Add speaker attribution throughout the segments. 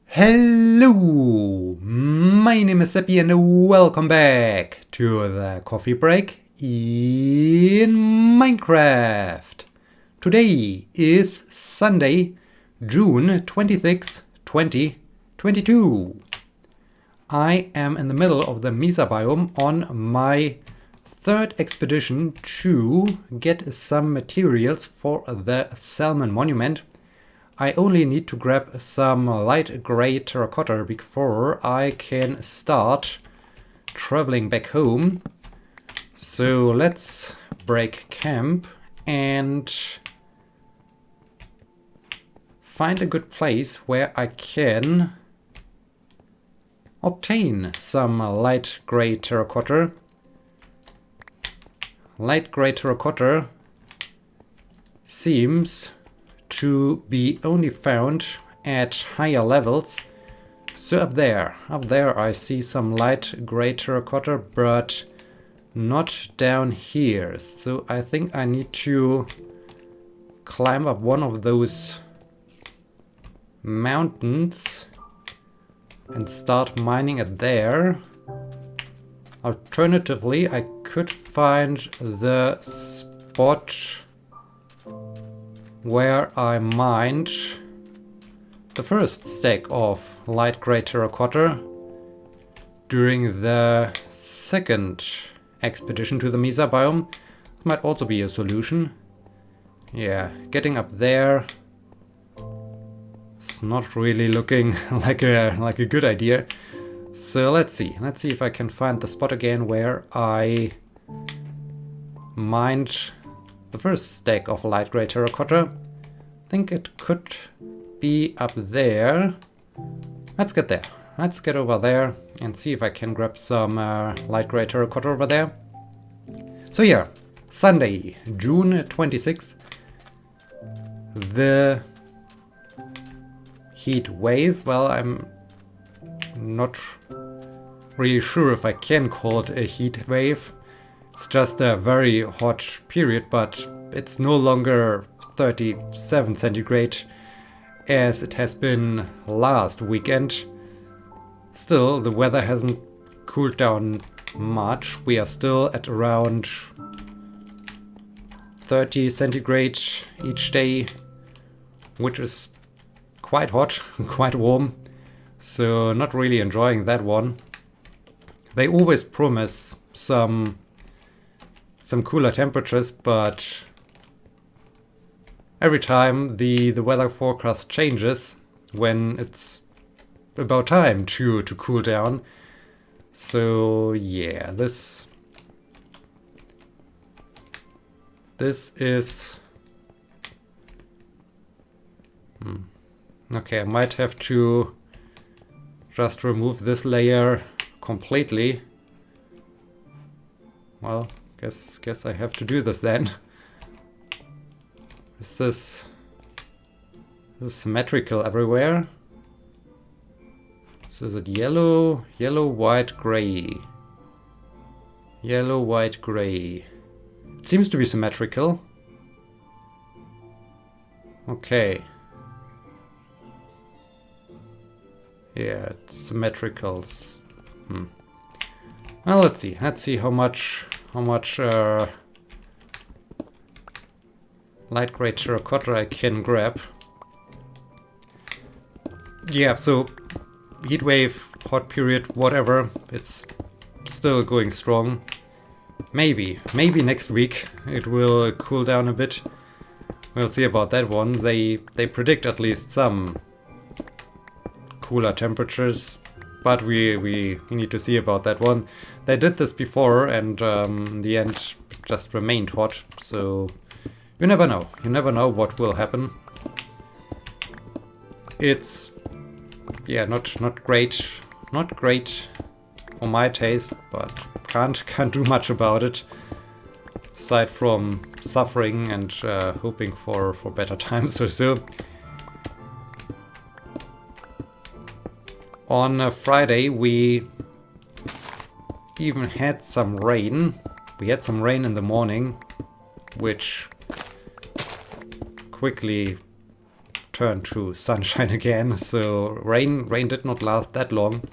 Speaker 1: Hello, my name is Sebbi and welcome back to the coffee break in Minecraft. Today is Sunday, June 26, 2022. I am in the middle of the Mesa biome on my third expedition to get some materials for the Salmon Monument. I only need to grab some light gray terracotta before I can start traveling back home. So let's break camp and find a good place where I can obtain some light gray terracotta. Light gray terracotta seems to be only found at higher levels. So up there I see some light gray terracotta, but not down here. So I think I need to climb up one of those mountains and start mining it there. Alternatively, I could find the spot where I mined the first stack of light gray terracotta during the second expedition to the Mesa biome. Might also be a solution. Yeah, getting up there is not really looking like a good idea. So let's see if I can find the spot again where I mined the first stack of light gray terracotta. I think it could be up there. Let's get there. Let's get over there and see if I can grab some light gray terracotta over there. So yeah, Sunday, June 26th. The heat wave, well, I'm not really sure if I can call it a heat wave. It's just a very hot period, but it's no longer 37 centigrade as it has been last weekend. Still, the weather hasn't cooled down much. We are still at around 30 centigrade each day, which is quite hot, quite warm. So not really enjoying that one. They always promise some cooler temperatures, but every time the weather forecast changes when it's about time to cool down. So yeah, this is okay. I might have to just remove this layer completely. Well, guess I have to do this then. Is this symmetrical everywhere? So is it yellow, white, gray? Yellow, white, gray. It seems to be symmetrical. Okay. Yeah, it's symmetrical. Well, let's see how much light gray terracotta I can grab. Yeah, so heat wave, hot period, whatever, it's still going strong. Maybe next week it will cool down a bit. We'll see about that one. They predict at least some cooler temperatures, but we need to see about that one. They did this before, and in the end it just remained hot, so you never know. You never know what will happen. It's yeah, not great for my taste, but can't do much about it aside from suffering and hoping for better times or so. On Friday we even had some rain. We had some rain in the morning, which quickly turned to sunshine again. So rain did not last that long.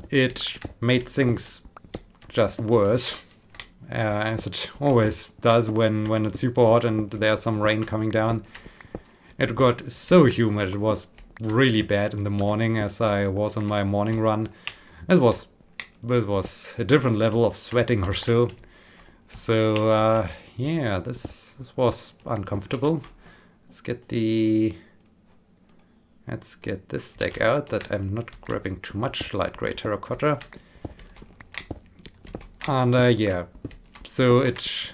Speaker 1: It made things just worse, as it always does when it's super hot and there's some rain coming down. It got so humid, it was really bad in the morning as I was on my morning run. It was a different level of sweating or so. So yeah, this was uncomfortable. Let's get this stack out that I'm not grabbing too much light gray terracotta. And yeah, so it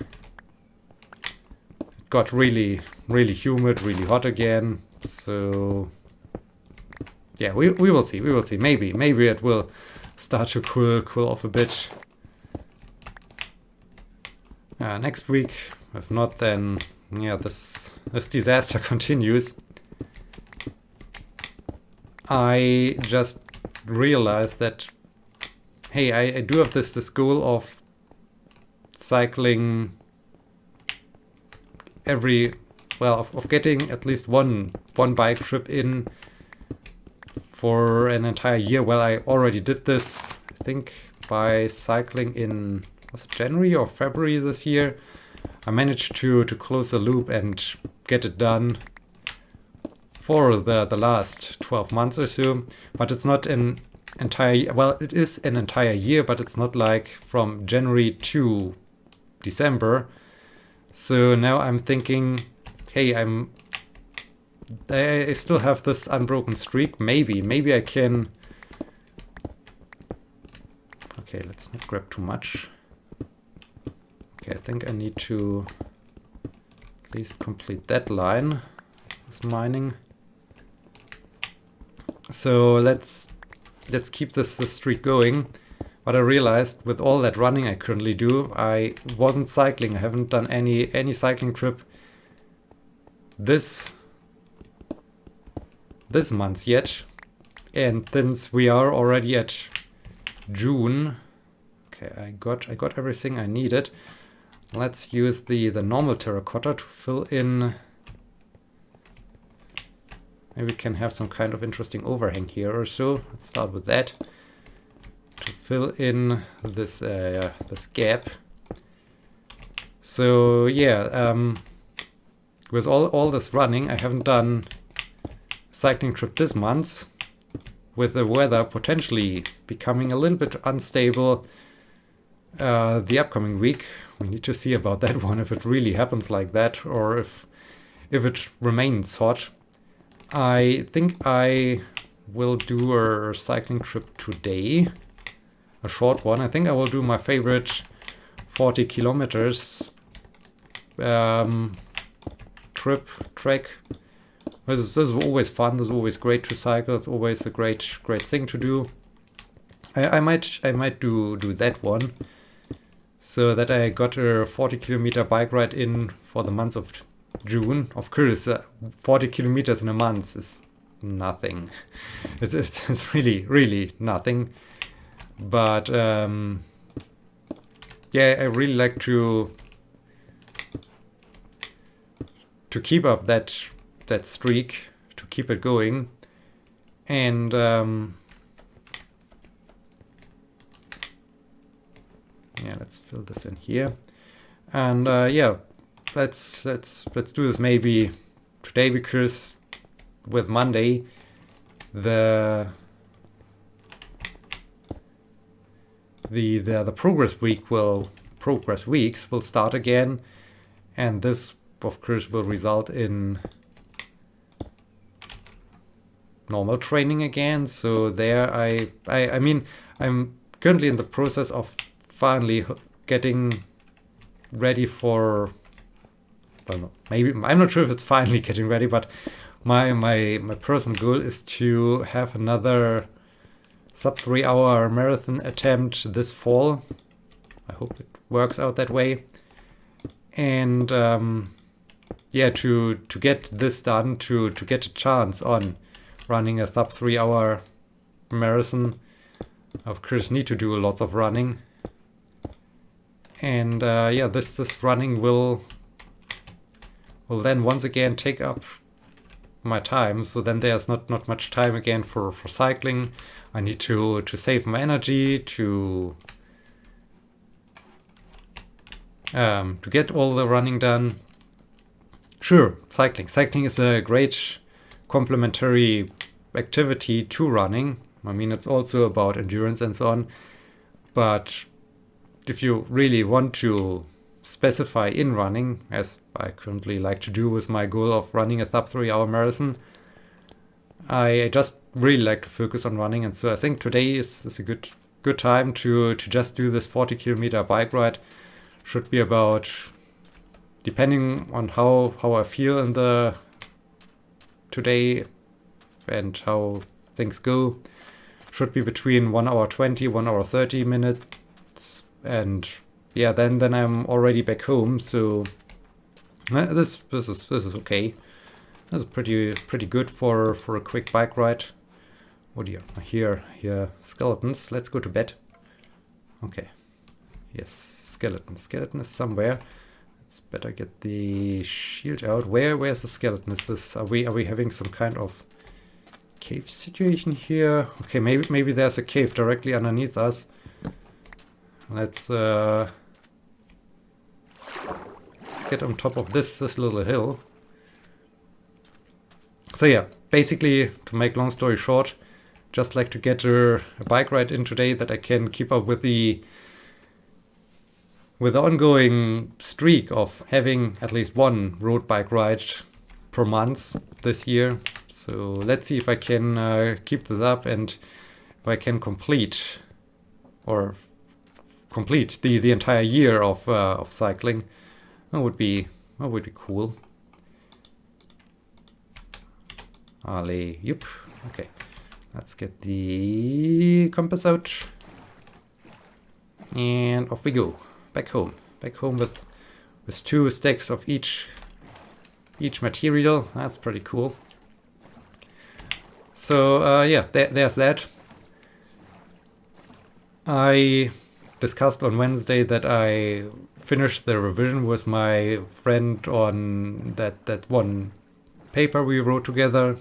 Speaker 1: got really humid, really hot again. So yeah, we will see. Maybe it will start to cool off a bit next week. If not, then yeah, this disaster continues. I just realized that, hey, I do have this goal of cycling of getting at least one bike trip in for an entire year. Well, I already did this, I think, by cycling in, was it January or February this year? I managed to close the loop and get it done for the last 12 months or so, but it's not an entire, well, it is an entire year, but it's not like from January to December. So now I'm thinking, hey, I still have this unbroken streak. Maybe I can. Okay, let's not grab too much. Okay, I think I need to at least complete that line with mining. So let's keep this streak going. But I realized with all that running I currently do, I wasn't cycling. I haven't done any cycling trip this month yet. And since we are already at June, okay, I got everything I needed. Let's use the normal terracotta to fill in. Maybe we can have some kind of interesting overhang here or so. Let's start with that to fill in this gap. So yeah, with all this running, I haven't done a cycling trip this month. With the weather potentially becoming a little bit unstable the upcoming week, we need to see about that one, if it really happens like that or if it remains hot. I think I will do a cycling trip today, a short one. I think I will do my favorite 40 kilometers trek. This is always fun. This is always great to cycle. It's always a great thing to do. I might do that one, so that I got a 40 kilometer bike ride in for the month of June. Of course, 40 kilometers in a month is nothing. It's really nothing. But yeah, I really like to keep up that streak, to keep it going, and yeah, let's fill this in here, and yeah, let's do this maybe today, because with Monday the progress weeks will start again, and this of course will result in normal training again. So there I mean, I'm currently in the process of finally getting ready for, well, maybe I'm not sure if it's finally getting ready, but my personal goal is to have another sub 3 hour marathon attempt this fall. I hope it works out that way. And yeah, to get this done, to get a chance on running a sub 3 hour marathon, of course need to do lots of running. And yeah, this running will will then once again take up my time. So then there's not much time again for cycling. I need to save my energy to get all the running done. Sure, cycling is a great complementary activity to running. I mean, it's also about endurance and so on, but if you really want to specify in running, as I currently like to do with my goal of running a sub 3-hour marathon, I just really like to focus on running. And so I think today is a good time to just do this 40-kilometer bike ride. Should be about, depending on how I feel in the today and how things go, should be between 1 hour 20, 1 hour 30 minutes. And yeah, then I'm already back home. So this is okay. That's pretty good for a quick bike ride. Oh dear, I hear skeletons. Let's go to bed. Okay. Yes, skeleton. Skeleton is somewhere. It's better get the shield out. Where's the skeleton? Is this, are we having some kind of cave situation here? Okay, maybe there's a cave directly underneath us. Let's get on top of this little hill. So yeah, basically, to make long story short, just like to get a bike ride in today that I can keep up with the ongoing streak of having at least one road bike ride per month this year. So let's see if I can keep this up and if I can complete the entire year of cycling. That would be cool. Ali, yep. Okay, let's get the compass out, and off we go. Back home with 2 stacks of each material. That's pretty cool. So yeah, there's that. I discussed on Wednesday that I finished the revision with my friend on that one paper we wrote together.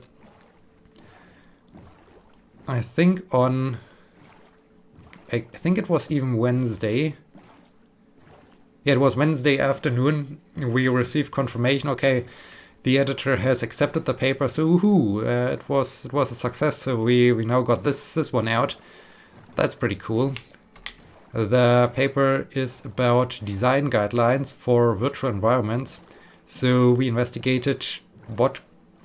Speaker 1: I think it was even Wednesday. Yeah, it was Wednesday afternoon. We received confirmation. Okay, the editor has accepted the paper. So woohoo! It was a success. So we now got this one out. That's pretty cool. The paper is about design guidelines for virtual environments. So we investigated what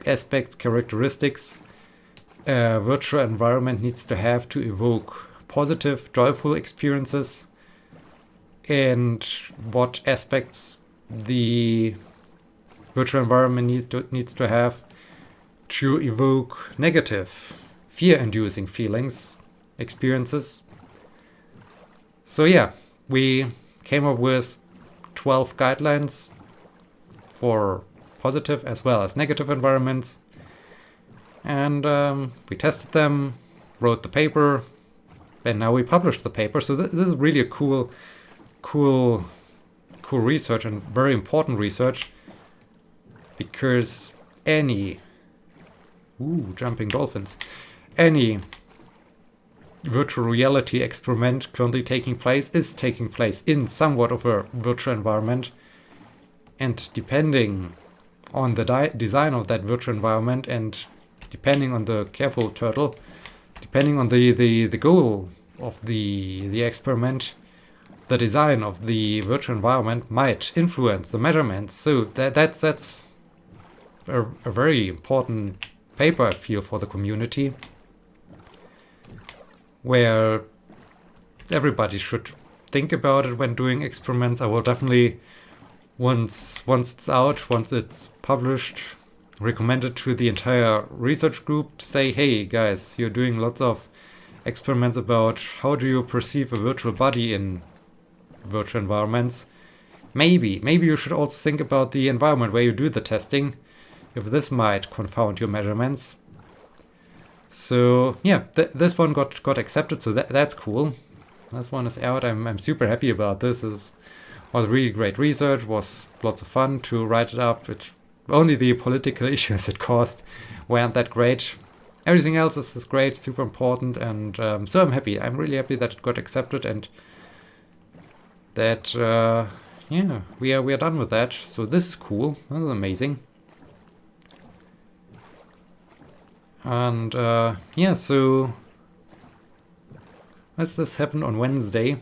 Speaker 1: aspects, characteristics a virtual environment needs to have to evoke positive, joyful experiences, and what aspects the virtual environment needs to have to evoke negative, fear-inducing experiences. So yeah, we came up with 12 guidelines for positive as well as negative environments. And we tested them, wrote the paper, and now we published the paper. So this is really a cool research and very important research, because any jumping dolphins, any virtual reality experiment currently taking place is taking place in somewhat of a virtual environment, and depending on the design of that virtual environment, and depending on the careful turtle, depending on the goal of the experiment, the design of the virtual environment might influence the measurements. So that's a very important paper, I feel, for the community, where everybody should think about it when doing experiments. I will definitely, once it's out, once it's published, recommend it to the entire research group to say, hey guys, you're doing lots of experiments about how do you perceive a virtual body in virtual environments. Maybe you should also think about the environment where you do the testing, if this might confound your measurements. So yeah, this one got accepted, so that's cool. This one is out. I'm super happy about this. It was really great research. Was lots of fun to write it up. It only the political issues it caused weren't that great. Everything else is great, super important, and so I'm happy. I'm really happy that it got accepted and that yeah, we are done with that. So this is cool. This is amazing. And yeah, so as this happened on Wednesday,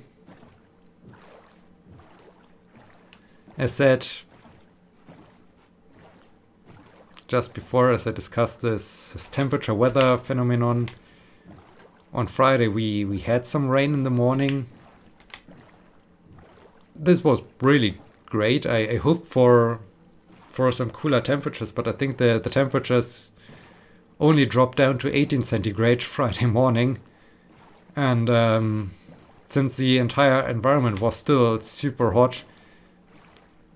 Speaker 1: as said just before, as I discussed this temperature weather phenomenon, on Friday we had some rain in the morning. This was really great. I hoped for some cooler temperatures, but I think the temperatures only dropped down to 18 centigrade Friday morning. And since the entire environment was still super hot,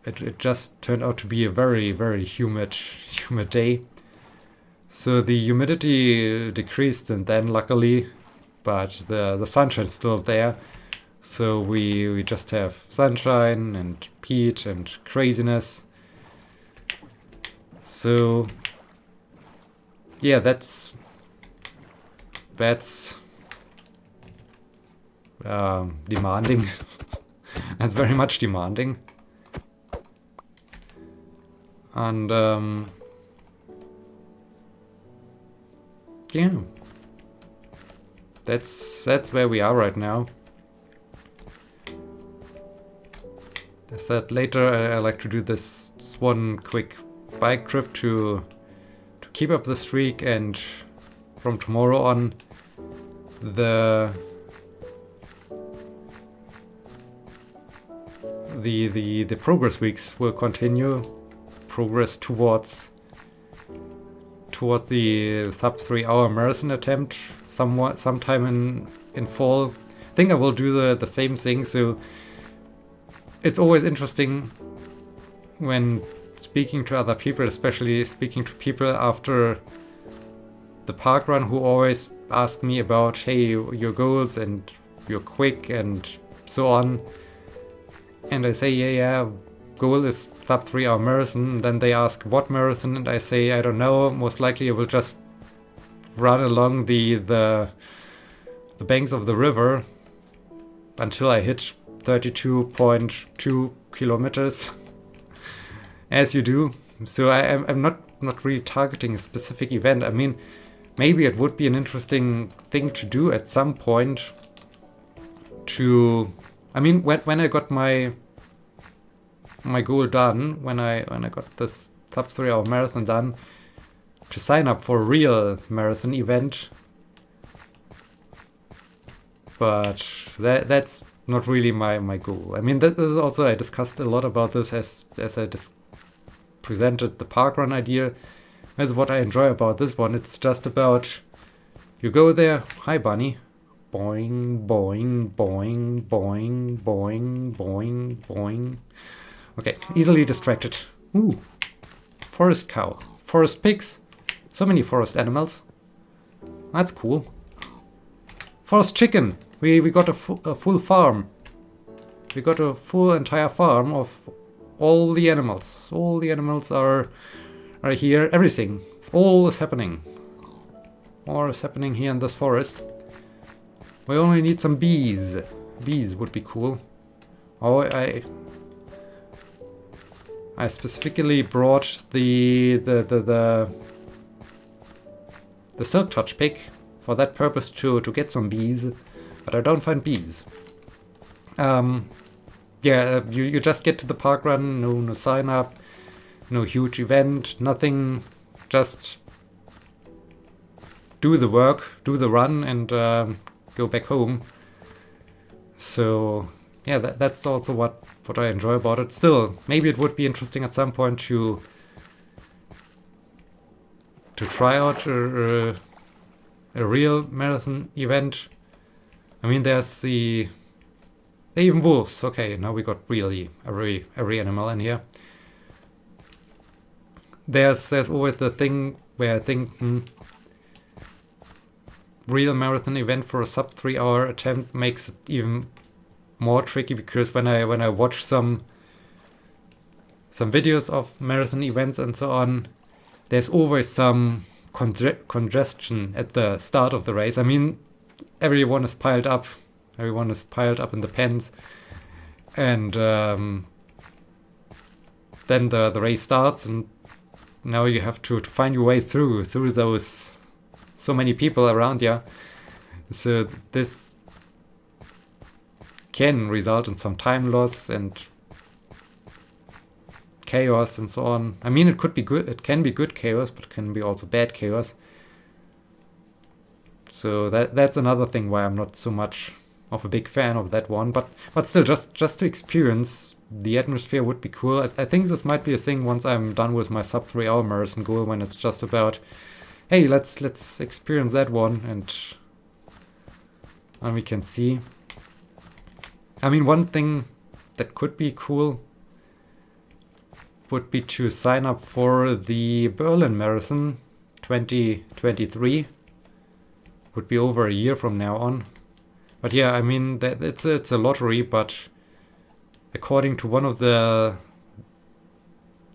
Speaker 1: it just turned out to be a very, very humid day. So the humidity decreased and then, luckily, but the sunshine's still there. So we just have sunshine and heat and craziness. So yeah, that's demanding. That's very much demanding. And yeah, that's where we are right now. I said later I like to do this one quick bike trip to keep up the streak, and from tomorrow on the progress weeks will continue. Progress towards the sub 3 hour marathon attempt sometime in fall. I think I will do the same thing. So it's always interesting when speaking to other people, especially speaking to people after the park run, who always ask me about, hey, your goals and you're quick and so on. And I say, yeah, goal is sub 3 hour marathon. Then they ask what marathon, and I say, I don't know. Most likely I will just run along the banks of the river until I hit 32.2 kilometers, as you do. So I'm not really targeting a specific event. I mean, maybe it would be an interesting thing to do at some point. I mean, when I got my goal done, when I got this sub 3 hour marathon done, to sign up for a real marathon event. But that's not really my goal. I mean, this is also, I discussed a lot about this as I presented the parkrun idea. That's what I enjoy about this one. It's just about, you go there, hi bunny, boing, boing, boing, boing, boing, boing, boing. Okay, easily distracted. Ooh, forest cow, forest pigs, so many forest animals. That's cool. Forest chicken. We got a full farm. We got a full entire farm of all the animals. All the animals are here. Everything. All is happening. All is happening here in this forest. We only need some bees. Bees would be cool. Oh, I specifically brought the silk touch pick for that purpose to get some bees, but I don't find bees. Yeah, you just get to the park run, no sign up, no huge event, nothing, just do the work, do the run, and go back home. So yeah, that's also what I enjoy about it. Still, maybe it would be interesting at some point to try out a real marathon event. I mean, there's even wolves. Okay, now we got really every animal in here. There's always the thing where I think real marathon event for a sub 3 hour attempt makes it even more tricky, because when I watch some some videos of marathon events and so on, there's always some congestion at the start of the race. I mean, everyone is piled up. Everyone is piled up in the pens. And then the race starts, and now you have to find your way through those so many people around you. So this can result in some time loss and chaos and so on. I mean, it could be good. It can be good chaos, but it can be also bad chaos. So that's another thing why I'm not so much of a big fan of that one. But still, just to experience the atmosphere would be cool. I think this might be a thing once I'm done with my sub 3 hour marathon goal, when it's just about, hey, let's experience that one, and we can see. I mean, one thing that could be cool would be to sign up for the Berlin Marathon 2023. Would be over a year from now on. But yeah, I mean, it's a lottery, but according to one of the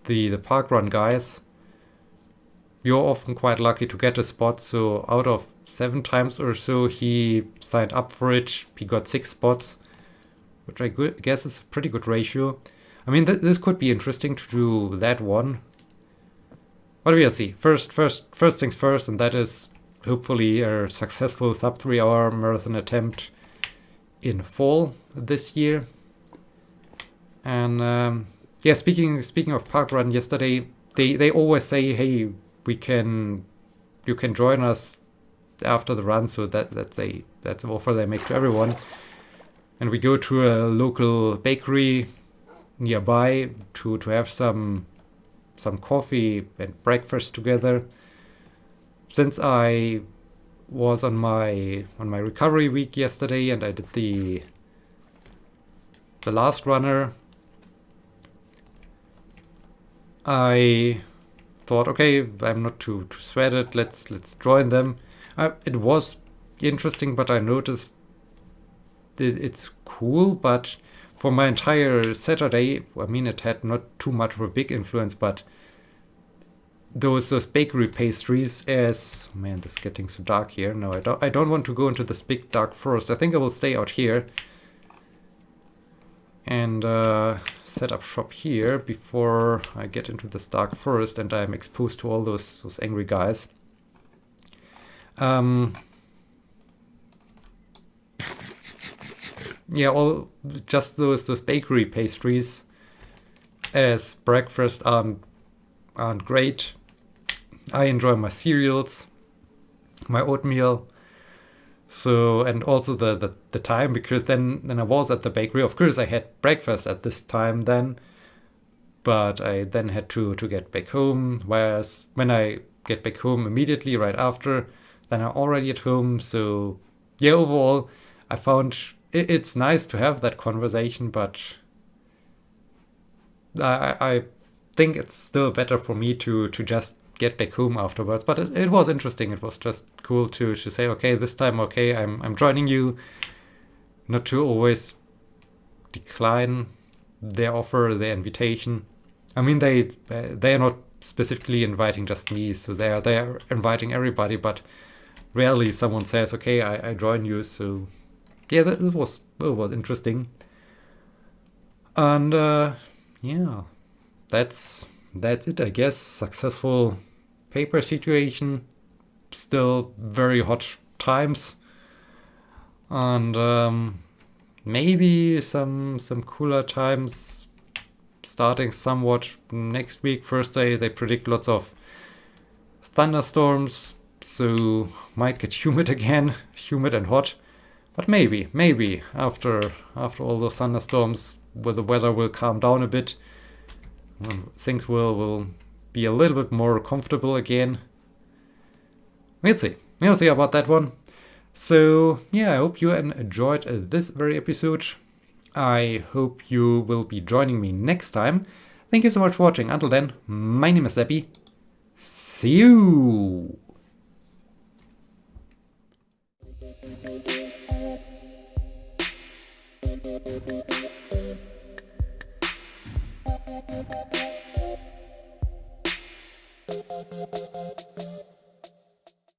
Speaker 1: parkrun guys, you're often quite lucky to get a spot. So out of 7 times or so he signed up for it, he got 6 spots, which I guess is a pretty good ratio. I mean, this could be interesting to do that one. But we'll see. First things first, and that is hopefully a successful sub 3 hour marathon attempt in fall this year. And yeah, speaking of parkrun, yesterday they always say, hey, you can join us after the run. So that's an offer they make to everyone. And we go to a local bakery nearby to have some coffee and breakfast together. Since I was on my recovery week yesterday and I did the last runner, I thought, okay, I'm not too sweated. Let's join them. It was interesting, but I noticed it's cool, but for my entire Saturday, I mean, it had not too much of a big influence, but those bakery pastries, as man, this is getting so dark here. No, I don't want to go into this big dark forest. I think I will stay out here and set up shop here before I get into this dark forest and I'm exposed to all those angry guys. Yeah, just those bakery pastries as breakfast aren't great. I enjoy my cereals, my oatmeal. So, and also the time, because then I was at the bakery. Of course, I had breakfast at this time then, but I then had to get back home. Whereas when I get back home immediately right after, then I'm already at home. So yeah, overall, I found it's nice to have that conversation, but I think it's still better for me to just get back home afterwards. But it was interesting. It was just cool to say, okay, this time, okay, I'm joining you. Not to always decline their offer, their invitation. I mean, they are not specifically inviting just me, so they are inviting everybody. But rarely someone says, okay, I join you. So yeah, it was interesting. And yeah, that's it, I guess. Successful paper situation. Still very hot times. And maybe some cooler times starting somewhat next week. First day they predict lots of thunderstorms, so might get humid again, humid and hot. But maybe after all those thunderstorms, where the weather will calm down a bit, things will be a little bit more comfortable again. We'll see about that one. So yeah, I hope you enjoyed this very episode. I hope you will be joining me next time. Thank you so much for watching. Until then, my name is Sebbi. See you! Thank you.